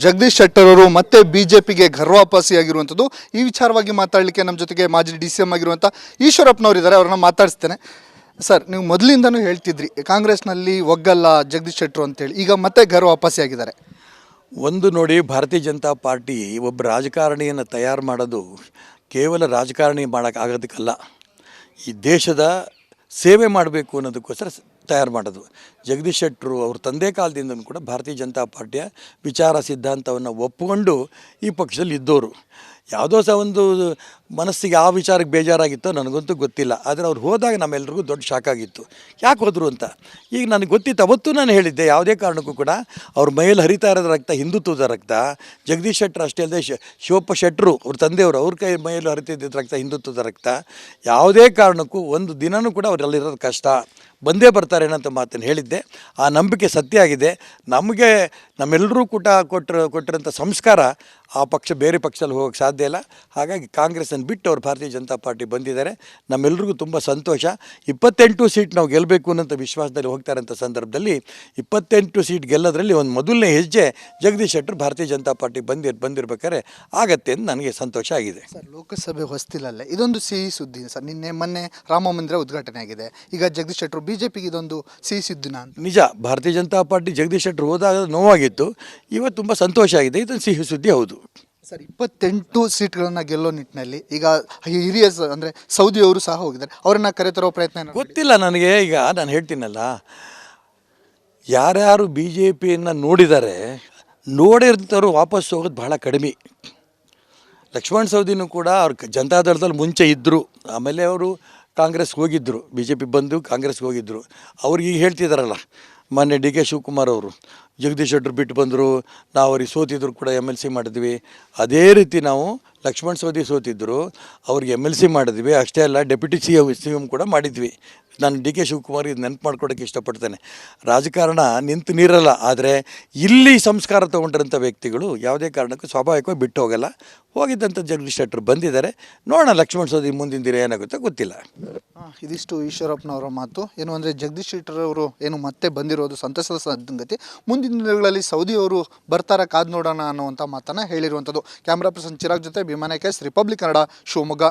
ಜಗದೀಶ್ ಶೆಟ್ಟರ್ ಅವರು ಮತ್ತೆ ಬಿಜೆಪಿಗೆ ಘರ್ವಾಪಸಿಯಾಗಿರುವಂಥದ್ದು. ಈ ವಿಚಾರವಾಗಿ ಮಾತಾಡಲಿಕ್ಕೆ ನಮ್ಮ ಜೊತೆಗೆ ಮಾಜಿ DCM ಆಗಿರುವಂಥ ಈಶ್ವರಪ್ಪನವರು ಇದ್ದಾರೆ, ಅವ್ರನ್ನ ಮಾತಾಡಿಸ್ತೇನೆ. ಸರ್, ನೀವು ಮೊದಲಿಂದನೂ ಹೇಳ್ತಿದ್ರಿ ಕಾಂಗ್ರೆಸ್ನಲ್ಲಿ ಒಗ್ಗಲ್ಲ ಜಗದೀಶ್ ಶೆಟ್ಟರು ಅಂತೇಳಿ, ಈಗ ಮತ್ತೆ ಘರ್ವಾಪಸಿಯಾಗಿದ್ದಾರೆ. ಒಂದು ನೋಡಿ, ಭಾರತೀಯ ಜನತಾ ಪಾರ್ಟಿ ಒಬ್ಬ ರಾಜಕಾರಣಿಯನ್ನು ತಯಾರು ಮಾಡೋದು ಕೇವಲ ರಾಜಕಾರಣಿ ಮಾಡೋಕ್ಕಾಗೋದಕ್ಕಲ್ಲ, ಈ ದೇಶದ ಸೇವೆ ಮಾಡಬೇಕು ಅನ್ನೋದಕ್ಕೋಸ್ಕರ ತಯಾರು ಮಾಡೋದು. ಜಗದೀಶ್ ಶೆಟ್ಟರು ಅವ್ರ ತಂದೆ ಕಾಲದಿಂದಲೂ ಕೂಡ ಭಾರತೀಯ ಜನತಾ ಪಾರ್ಟಿಯ ವಿಚಾರ ಸಿದ್ಧಾಂತವನ್ನು ಒಪ್ಪಿಕೊಂಡು ಈ ಪಕ್ಷದಲ್ಲಿ ಇದ್ದವರು. ಯಾವುದೋ ಸಹ ಒಂದು ಮನಸ್ಸಿಗೆ ಆ ವಿಚಾರಕ್ಕೆ ಬೇಜಾರಾಗಿತ್ತೋ ನನಗಂತೂ ಗೊತ್ತಿಲ್ಲ, ಆದರೆ ಅವ್ರು ಹೋದಾಗ ನಮ್ಮೆಲ್ರಿಗೂ ದೊಡ್ಡ ಶಾಕ್ ಆಗಿತ್ತು, ಯಾಕೆ ಹೋದರು ಅಂತ. ಈಗ ನನಗೆ ಗೊತ್ತಿತ್ತು, ಅವತ್ತು ನಾನು ಹೇಳಿದ್ದೆ, ಯಾವುದೇ ಕಾರಣಕ್ಕೂ ಕೂಡ ಅವ್ರ ಮೈಯಲ್ಲಿ ಹರಿತಾ ಇರೋದ ರಕ್ತ ಹಿಂದುತ್ವದ ರಕ್ತ. ಜಗದೀಶ್ ಶೆಟ್ಟರ್ ಅಷ್ಟೇ ಅಲ್ಲದೆ ಶಿವಪ್ಪ ಶೆಟ್ಟರು ಅವ್ರ ತಂದೆಯವರು, ಅವ್ರ ಕೈ ಮೈಯಲ್ಲಿ ಹರಿತಿದ್ದ ರಕ್ತ ಹಿಂದುತ್ವದ ರಕ್ತ. ಯಾವುದೇ ಕಾರಣಕ್ಕೂ ಒಂದು ದಿನವೂ ಕೂಡ ಅವರಲ್ಲಿರೋದು ಕಷ್ಟ, ಬಂದೇ ಬರ್ತಾರೆ ಅನ್ನೋಂಥ ಮಾತನ್ನು ಹೇಳಿದ್ದೆ. ಆ ನಂಬಿಕೆ ಸತ್ಯ ಆಗಿದೆ. ನಮಗೆ ನಮ್ಮೆಲ್ಲರೂ ಕೂಡ ಕೊಟ್ಟಿರೋಂಥ ಸಂಸ್ಕಾರ ಆ ಪಕ್ಷ ಬೇರೆ ಪಕ್ಷದಲ್ಲಿ ಹೋಗೋಕ್ಕೆ ಸಾಧ್ಯ ಇಲ್ಲ. ಹಾಗಾಗಿ ಕಾಂಗ್ರೆಸ್ಸನ್ನು ಬಿಟ್ಟು ಅವರು ಭಾರತೀಯ ಜನತಾ ಪಾರ್ಟಿ ಬಂದಿದ್ದಾರೆ. ನಮ್ಮೆಲ್ಲರಿಗೂ ತುಂಬ ಸಂತೋಷ. 28 ಸೀಟ್ ನಾವು ಗೆಲ್ಲಬೇಕು ಅನ್ನೋಂಥ ವಿಶ್ವಾಸದಲ್ಲಿ ಹೋಗ್ತಾ ಇರೋಂಥ ಸಂದರ್ಭದಲ್ಲಿ 28 ಸೀಟ್ ಗೆಲ್ಲೋದ್ರಲ್ಲಿ ಒಂದು ಮೊದಲನೇ ಹೆಜ್ಜೆ ಜಗದೀಶ್ ಶೆಟ್ಟರ್ ಭಾರತೀಯ ಜನತಾ ಪಾರ್ಟಿ ಬಂದಿರ್ಬೇಕಾದ್ರೆ ಆಗತ್ತೆ ಅಂತ ನನಗೆ ಸಂತೋಷ ಆಗಿದೆ. ಸರ್, ಲೋಕಸಭೆ ಹೊಸ್ತಿಲಲ್ಲೇ ಇದೊಂದು ಸಿಹಿ ಸುದ್ದಿ ಸರ್. ಮೊನ್ನೆ ರಾಮ ಮಂದಿರ ಉದ್ಘಾಟನೆ ಆಗಿದೆ. ಈಗ ಜಗದೀಶ್ ಶೆಟ್ಟರು ಬಿಜೆಪಿಗೆ ಇದೊಂದು ಸಿಹಿ ಸುದ್ದಿನ ಅಂತ. ನಿಜ, ಭಾರತೀಯ ಜನತಾ ಪಾರ್ಟಿ ಜಗದೀಶ್ ಶೆಟ್ಟರ್ ಹೋದಾಗ ನೋವಾಗಿತ್ತು, ಇವತ್ತು ತುಂಬ ಸಂತೋಷ ಆಗಿದೆ. ಇದೊಂದು ಸಿಹಿ ಸುದ್ದಿ ಹೌದು ಸರ್. 28 ಸೀಟ್ಗಳನ್ನು ಗೆಲ್ಲೋ ನಿಟ್ಟಿನಲ್ಲಿ ಈಗ ಹಿರಿಯ ಅಂದರೆ ಸೌದಿಯವರು ಸಹ ಹೋಗಿದ್ದಾರೆ, ಅವರನ್ನು ಕರೆತರೋ ಪ್ರಯತ್ನ ಗೊತ್ತಿಲ್ಲ ನನಗೆ. ಈಗ ನಾನು ಹೇಳ್ತೀನಲ್ಲ, ಯಾರ್ಯಾರು BJPಯನ್ನು ನೋಡಿರ್ತಾರೋ ವಾಪಸ್ ಹೋಗೋದು ಬಹಳ ಕಡಿಮೆ. ಲಕ್ಷ್ಮಣ್ ಸವದಿನೂ ಕೂಡ ಅವ್ರು ಜನತಾದಳದಲ್ಲಿ ಮುಂಚೆ ಇದ್ದರು, ಆಮೇಲೆ ಅವರು ಕಾಂಗ್ರೆಸ್ಗೆ ಹೋಗಿದ್ದರು, BJP ಬಂದು ಕಾಂಗ್ರೆಸ್ಗೆ ಹೋಗಿದ್ದರು. ಅವ್ರಿಗೆ ಈಗ ಹೇಳ್ತಿದ್ದಾರಲ್ಲ, ಮೊನ್ನೆ DK ಶಿವಕುಮಾರ್ ಅವರು ಜಗದೀಶ್ ಶೆಟ್ಟರ್ ಬಿಟ್ಟು ಬಂದರು, ನಾವು ಅವ್ರಿಗೆ ಸೋತಿದ್ರು ಕೂಡ MLC ಮಾಡಿದ್ವಿ. ಅದೇ ರೀತಿ ನಾವು ಲಕ್ಷ್ಮಣ್ ಸವದಿ ಸೋತಿದ್ದರು, ಅವ್ರಿಗೆ MLC ಮಾಡಿದ್ವಿ. ಅಷ್ಟೇ ಅಲ್ಲ, ಡೆಪ್ಯೂಟಿ CM ಕೂಡ ಮಾಡಿದ್ವಿ. ನಾನು DK ಶಿವಕುಮಾರ್ ಇದು ನೆನಪು ಮಾಡ್ಕೊಡೋಕ್ಕೆ ಇಷ್ಟಪಡ್ತೇನೆ. ರಾಜಕಾರಣ ನಿಂತು ನೀರಲ್ಲ, ಆದರೆ ಇಲ್ಲಿ ಸಂಸ್ಕಾರ ತೊಗೊಂಡಿರೋಂಥ ವ್ಯಕ್ತಿಗಳು ಯಾವುದೇ ಕಾರಣಕ್ಕೂ ಸ್ವಾಭಾವಿಕವಾಗಿ ಬಿಟ್ಟು ಹೋಗಲ್ಲ. ಹೋಗಿದ್ದಂಥ ಜಗದೀಶ್ ಶೆಟ್ಟರ್ ಬಂದಿದ್ದಾರೆ. ನೋಡೋಣ ಲಕ್ಷ್ಮಣ್ ಸವದಿ ಮುಂದಿನ ದಿನ ಏನಾಗುತ್ತೋ ಗೊತ್ತಿಲ್ಲ. ಇದಿಷ್ಟು ಈಶ್ವರಪ್ಪನವರ ಮಾತು. ಏನು ಅಂದರೆ ಜಗದೀಶ್ ಶೆಟ್ಟರ್ ಅವರು ಏನು ಮತ್ತೆ ಬಂದಿರೋದು ಸಂತಸದ ಸಂಗತಿ. ಮುಂದಿನ ದಿನಗಳಲ್ಲಿ ಸೌದಿಯವರು ಬರ್ತಾರೆ, ಕಾದು ನೋಡೋಣ ಅನ್ನುವಂಥ ಮಾತನ್ನು ಹೇಳಿರುವಂಥದ್ದು. ಕ್ಯಾಮ್ರಾ ಪರ್ಸನ್ ಚಿರಾಗ್ ಜೊತೆ ಭೀಮಾ ನಾಯ್ಕ, ರಿಪಬ್ಲಿಕ್ ಕನ್ನಡ, ಶಿವಮೊಗ್ಗ.